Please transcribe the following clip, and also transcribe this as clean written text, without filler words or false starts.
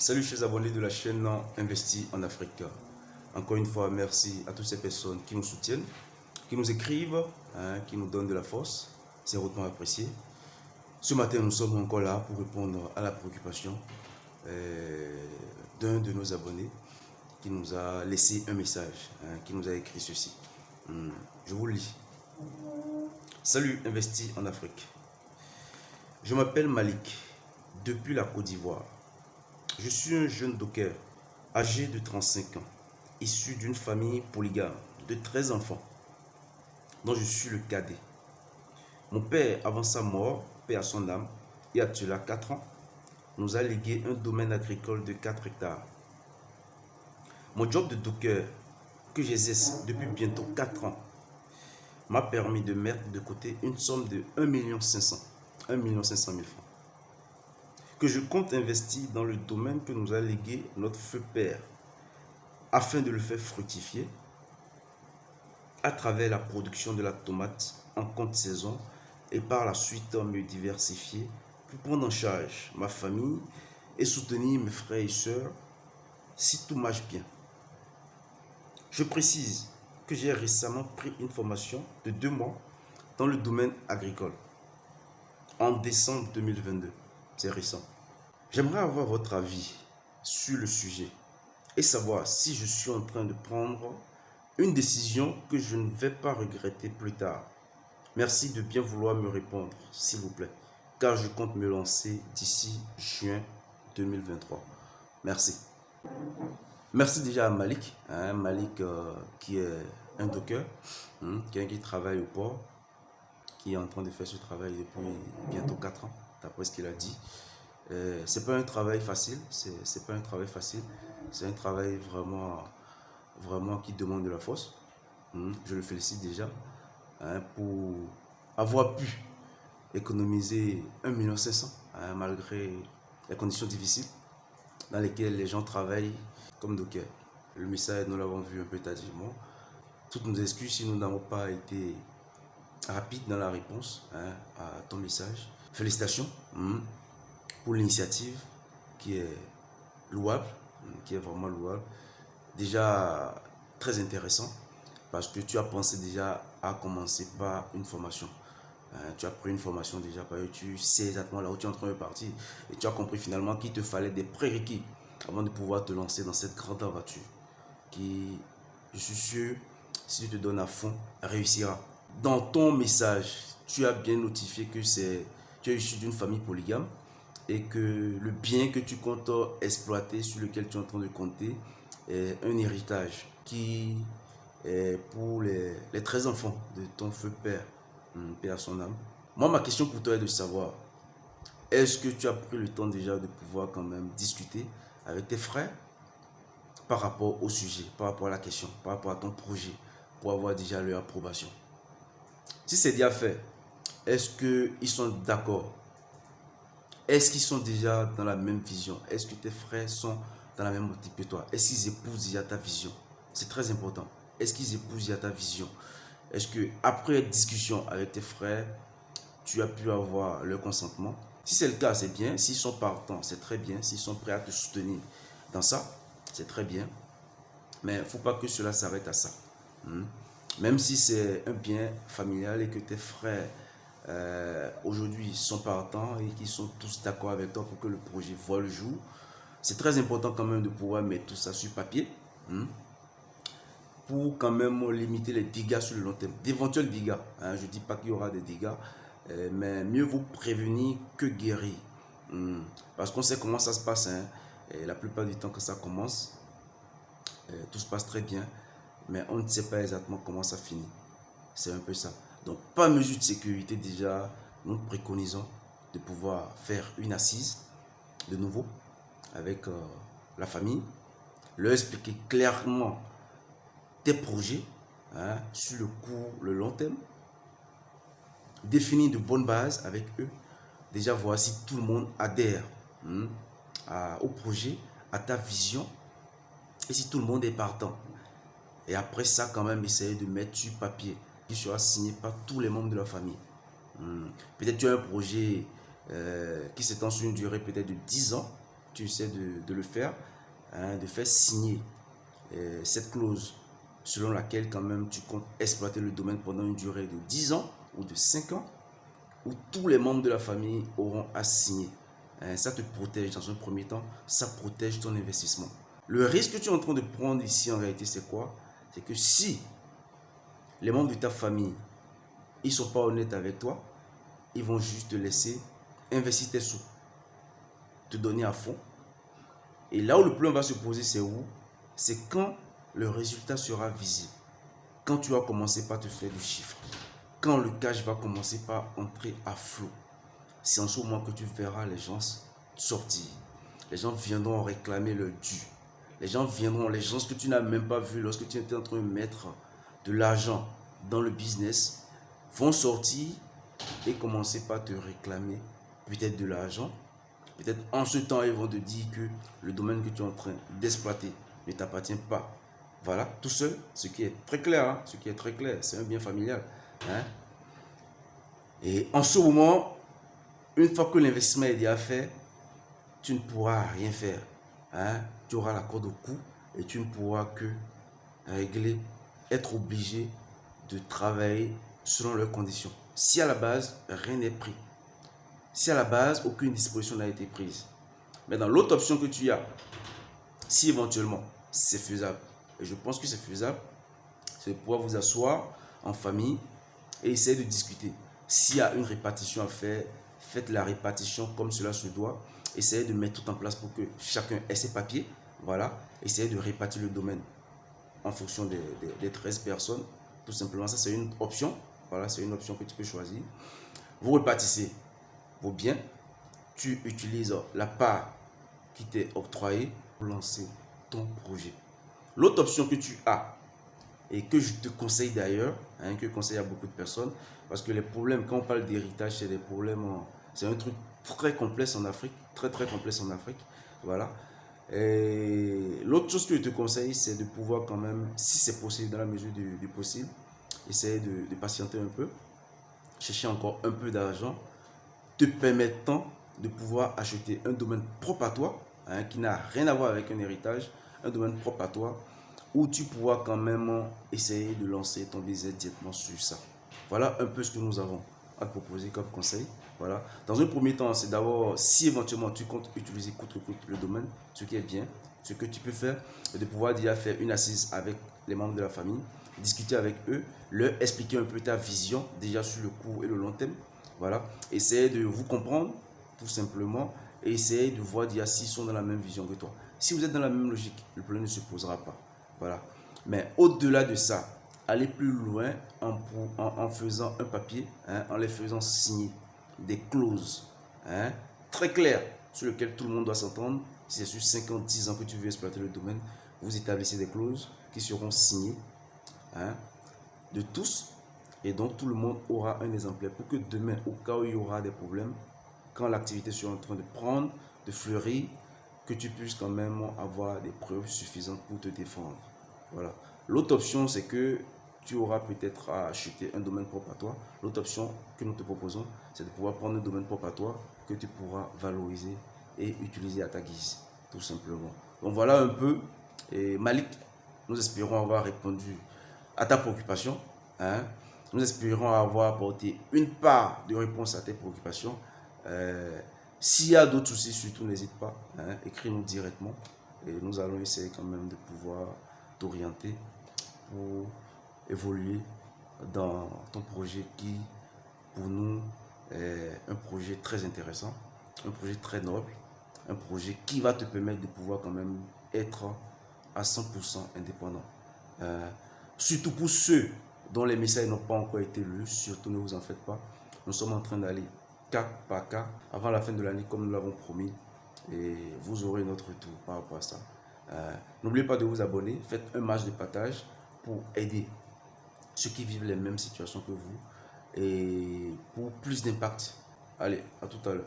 Salut chers abonnés de la chaîne Investi en Afrique. Encore une fois, merci à toutes ces personnes qui nous soutiennent, qui nous écrivent, qui nous donnent de la force. C'est hautement apprécié. Ce matin, nous sommes encore là pour répondre à la préoccupation d'un de nos abonnés qui nous a laissé un message, qui nous a écrit ceci. Je vous le lis. Salut Investi en Afrique. Je m'appelle Malik, depuis la Côte d'Ivoire. Je suis un jeune docker, âgé de 35 ans, issu d'une famille polygame de 13 enfants, dont je suis le cadet. Mon père, avant sa mort, paix à son âme, il y a de cela 4 ans, nous a légué un domaine agricole de 4 hectares. Mon job de docker, que j'exerce depuis bientôt 4 ans, m'a permis de mettre de côté une somme de 1 500 000 francs, que je compte investir dans le domaine que nous a légué notre feu père, afin de le faire fructifier à travers la production de la tomate en compte saison et par la suite me diversifier pour prendre en charge ma famille et soutenir mes frères et sœurs si tout marche bien. Je précise que j'ai récemment pris une formation de 2 mois dans le domaine agricole en décembre 2022. C'est récent. J'aimerais avoir votre avis sur le sujet et savoir si je suis en train de prendre une décision que je ne vais pas regretter plus tard. Merci de bien vouloir me répondre, s'il vous plaît, car je compte me lancer d'ici juin 2023. Merci. Merci déjà à Malik, Malik qui est un docker, qui travaille au port, qui est en train de faire ce travail depuis bientôt 4 ans, d'après ce qu'il a dit. C'est pas un travail facile, c'est pas un travail facile, c'est un travail vraiment qui demande de la force. Je le félicite déjà pour avoir pu économiser 1 500 000 malgré les conditions difficiles dans lesquelles les gens travaillent comme docker. Le message, nous l'avons vu un peu tardivement. Toutes nos excuses si nous n'avons pas été rapides dans la réponse à ton message. Félicitations pour l'initiative qui est louable, qui est vraiment louable. Déjà très intéressant parce que tu as pensé déjà à commencer par une formation. Tu as pris une formation déjà parce que tu sais exactement là où tu es en train de partir et tu as compris finalement qu'il te fallait des prérequis avant de pouvoir te lancer dans cette grande aventure qui, je suis sûr, si tu te donnes à fond, réussira. Dans ton message, tu as bien notifié que tu es issu d'une famille polygame et que le bien que tu comptes exploiter, sur lequel tu es en train de compter, est un héritage qui est pour les 13 enfants de ton feu père, paix à son âme. Moi, ma question pour toi est de savoir, est-ce que tu as pris le temps déjà de pouvoir quand même discuter avec tes frères par rapport au sujet, par rapport à la question, par rapport à ton projet, pour avoir déjà leur approbation? Si c'est déjà fait, est-ce qu'ils sont d'accord? Est-ce qu'ils sont déjà dans la même vision? Est-ce que tes frères sont dans la même optique que toi? Est-ce qu'ils épousent déjà ta vision? C'est très important. Est-ce qu'ils épousent déjà ta vision? Est-ce que après discussion avec tes frères, tu as pu avoir leur consentement? Si c'est le cas, c'est bien. S'ils sont partants, c'est très bien. S'ils sont prêts à te soutenir dans ça, c'est très bien. Mais il ne faut pas que cela s'arrête à ça. Même si c'est un bien familial et que tes frères aujourd'hui sont partants et qui sont tous d'accord avec toi pour que le projet voit le jour, c'est très important quand même de pouvoir mettre tout ça sur papier pour quand même limiter les dégâts sur le long terme, d'éventuels dégâts. Je ne dis pas qu'il y aura des dégâts, mais mieux vaut prévenir que guérir. Parce qu'on sait comment ça se passe. Et la plupart du temps que ça commence, tout se passe très bien, mais on ne sait pas exactement comment ça finit. C'est un peu ça. Donc, par mesure de sécurité, déjà, nous préconisons de pouvoir faire une assise de nouveau avec la famille, leur expliquer clairement tes projets sur le court, le long terme, définir de bonnes bases avec eux, déjà voir si tout le monde adhère au projet, à ta vision, et si tout le monde est partant. Et après ça, quand même, essayer de mettre sur papier qui sera signé par tous les membres de la famille. Peut-être tu as un projet qui s'étend sur une durée peut-être de 10 ans. tu essaies de le faire, hein, de faire signer cette clause selon laquelle quand même tu comptes exploiter le domaine pendant une durée de 10 ans ou de 5 ans, où tous les membres de la famille auront à signer. Ça te protège dans un premier temps, ça protège ton investissement. Le risque que tu es en train de prendre ici en réalité c'est quoi? C'est que si les membres de ta famille, ils ne sont pas honnêtes avec toi, ils vont juste te laisser investir tes sous, te donner à fond. Et là où le problème va se poser, c'est où? C'est quand le résultat sera visible. Quand tu vas commencer par te faire du chiffre. Quand le cash va commencer par entrer à flot. C'est en ce moment que tu verras les gens sortir. Les gens viendront réclamer leur dû. Les gens viendront, les gens que tu n'as même pas vu lorsque tu étais en train de mettre de l'argent dans le business, vont sortir et commencer par te réclamer peut-être de l'argent. Peut-être en ce temps, ils vont te dire que le domaine que tu es en train d'exploiter ne t'appartient pas. Voilà, tout seul, ce qui est très clair, hein, ce qui est très clair, c'est un bien familial. Hein. Et en ce moment, une fois que l'investissement est déjà fait, tu ne pourras rien faire. Hein. Tu auras la corde au cou et tu ne pourras que régler, être obligé de travailler selon leurs conditions. Si à la base, rien n'est pris, si à la base, aucune disposition n'a été prise. Mais dans l'autre option que tu as, si éventuellement c'est faisable, et je pense que c'est faisable, c'est de pouvoir vous asseoir en famille et essayer de discuter. S'il y a une répartition à faire, faites la répartition comme cela se doit. Essayez de mettre tout en place pour que chacun ait ses papiers. Voilà. Essayez de répartir le domaine en fonction des 13 personnes. Tout simplement, ça c'est une option. Voilà, c'est une option que tu peux choisir. Vous répartissez vos biens. Tu utilises la part qui t'est octroyée pour lancer ton projet. L'autre option que tu as, et que je te conseille d'ailleurs, hein, que je conseille à beaucoup de personnes, parce que les problèmes, quand on parle d'héritage, c'est des problèmes, c'est un truc très complexe en Afrique, très complexe en Afrique, voilà. Et l'autre chose que je te conseille, c'est de pouvoir quand même, si c'est possible, dans la mesure du possible, essayer de patienter un peu, chercher encore un peu d'argent, te permettant de pouvoir acheter un domaine propre à toi, hein, qui n'a rien à voir avec un héritage, un domaine propre à toi, où tu pourras quand même essayer de lancer ton business directement sur ça. Voilà un peu ce que nous avons à te proposer comme conseil. Voilà. Dans un premier temps, c'est d'abord, si éventuellement tu comptes utiliser coûte que coûte le domaine, ce qui est bien, ce que tu peux faire, c'est de pouvoir déjà faire une assise avec les membres de la famille, discuter avec eux, leur expliquer un peu ta vision déjà sur le court et le long terme. Voilà. Essayer de vous comprendre tout simplement et essayer de voir déjà s'ils sont dans la même vision que toi. Si vous êtes dans la même logique, le problème ne se posera pas. Voilà. Mais au-delà de ça, aller plus loin en faisant un papier, hein, en les faisant signer des clauses, hein, très claires sur lesquelles tout le monde doit s'entendre. Si c'est sur 5 ans, 10 ans que tu veux exploiter le domaine, vous établissez des clauses qui seront signées, hein, de tous, et donc tout le monde aura un exemplaire pour que demain, au cas où il y aura des problèmes, quand l'activité sera en train de prendre, de fleurir, que tu puisses quand même avoir des preuves suffisantes pour te défendre. Voilà. L'autre option, c'est que tu auras peut-être à acheter un domaine propre à toi. L'autre option que nous te proposons, c'est de pouvoir prendre un domaine propre à toi que tu pourras valoriser et utiliser à ta guise, tout simplement. Donc voilà un peu. Et Malik, nous espérons avoir répondu à ta préoccupation. Hein. Nous espérons avoir apporté une part de réponse à tes préoccupations. S'il y a d'autres soucis, surtout n'hésite pas, hein, écris-nous directement et nous allons essayer quand même de pouvoir t'orienter pour évoluer dans ton projet qui, pour nous, est un projet très intéressant, un projet très noble, un projet qui va te permettre de pouvoir quand même être à 100% indépendant. Surtout pour ceux dont les messages n'ont pas encore été lus, surtout ne vous en faites pas. Nous sommes en train d'aller cas par cas avant la fin de l'année comme nous l'avons promis et vous aurez notre retour par rapport à ça. N'oubliez pas de vous abonner, faites un match de partage pour aider ceux qui vivent les mêmes situations que vous et pour plus d'impact. Allez, à tout à l'heure.